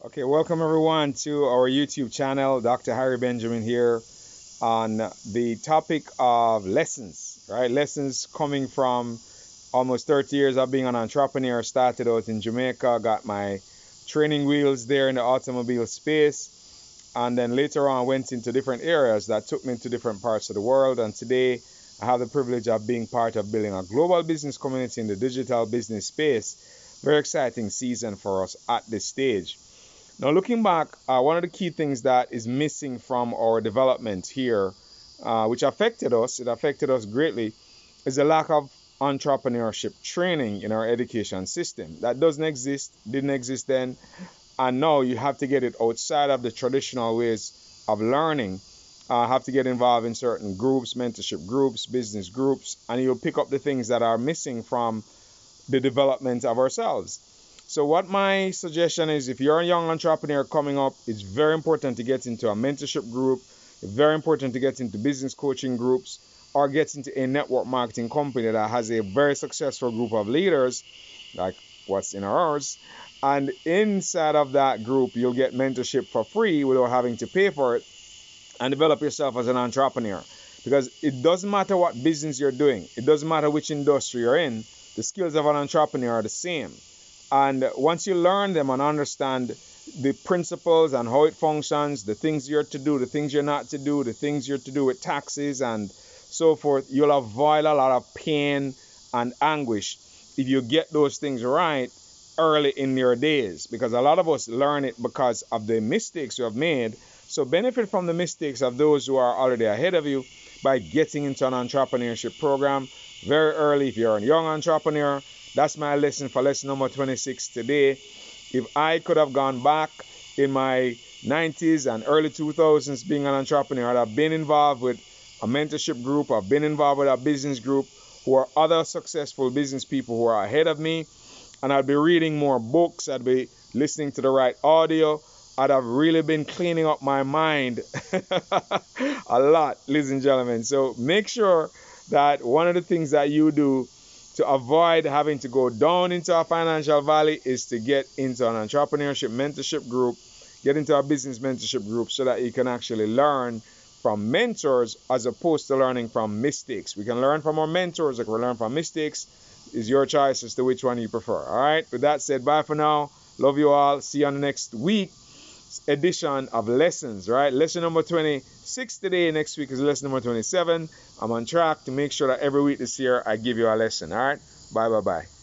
Okay, welcome everyone to our YouTube channel. Dr. Harry Benjamin here on the topic of lessons, right? Lessons coming from almost 30 years of being an entrepreneur. Started out in Jamaica, got my training wheels there in the automobile space, and then later on went into different areas that took me to different parts of the world. And today I have the privilege of being part of building a global business community in the digital business space. Very exciting season for us at this stage. Now, looking back, one of the key things that is missing from our development here, which it affected us greatly, is the lack of entrepreneurship training in our education system. That doesn't exist, didn't exist then, and now you have to get it outside of the traditional ways of learning. Have to get involved in certain groups, mentorship groups, business groups, and you'll pick up the things that are missing from the development of ourselves. So what my suggestion is, if you're a young entrepreneur coming up, it's very important to get into a mentorship group. It's very important to get into business coaching groups or get into a network marketing company that has a very successful group of leaders, like what's in ours. And inside of that group, you'll get mentorship for free without having to pay for it and develop yourself as an entrepreneur. Because it doesn't matter what business you're doing, it doesn't matter which industry you're in, the skills of an entrepreneur are the same. And once you learn them and understand the principles and how it functions, the things you're to do, the things you're not to do, the things you're to do with taxes and so forth, you'll avoid a lot of pain and anguish if you get those things right early in your days. Because a lot of us learn it because of the mistakes you have made. So benefit from the mistakes of those who are already ahead of you by getting into an entrepreneurship program very early. If you're a young entrepreneur, that's my lesson for lesson number 26 today. If I could have gone back in my 90s and early 2000s being an entrepreneur, I'd have been involved with a mentorship group, I've been involved with a business group who are other successful business people who are ahead of me, and I'd be reading more books, I'd be listening to the right audio, I'd have really been cleaning up my mind a lot, ladies and gentlemen. So make sure that one of the things that you do to avoid having to go down into a financial valley is to get into an entrepreneurship mentorship group, get into a business mentorship group so that you can actually learn from mentors as opposed to learning from mistakes. We can learn from our mentors, we can learn from mistakes. It's your choice as to which one you prefer. All right. With that said, bye for now. Love you all. See you on the next week edition of lessons, right? Lesson number 26 today. Next week is lesson number 27. I'm on track to make sure that every week this year I give you a lesson. All right. Bye.